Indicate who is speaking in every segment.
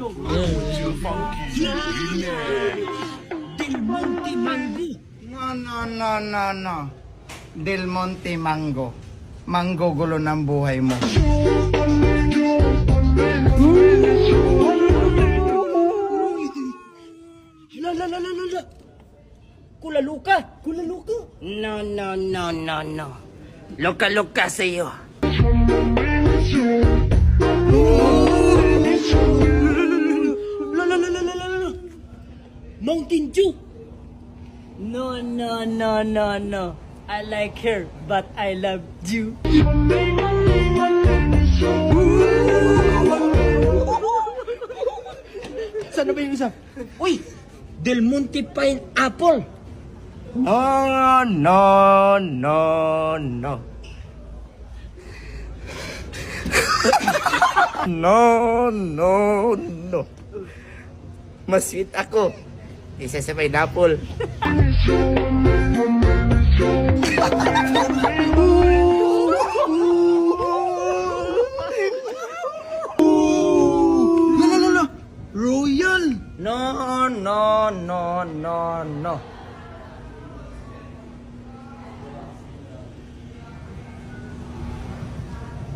Speaker 1: Del Monte Mango.
Speaker 2: No. Del Monte Mango. Mango gulo ng buhay mo.
Speaker 1: La. Kulaluka.
Speaker 3: No. Loka sa'yo.
Speaker 1: La. Mountain Dew.
Speaker 3: No. I like her, but I love you.
Speaker 1: Saan na ba yung isa? Uy! Del Monte Pineapple.
Speaker 2: No. No. Mas sweet ako. Isa sa pineapple.
Speaker 1: La. Royal.
Speaker 2: No.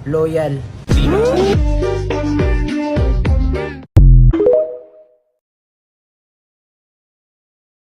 Speaker 3: Loyal.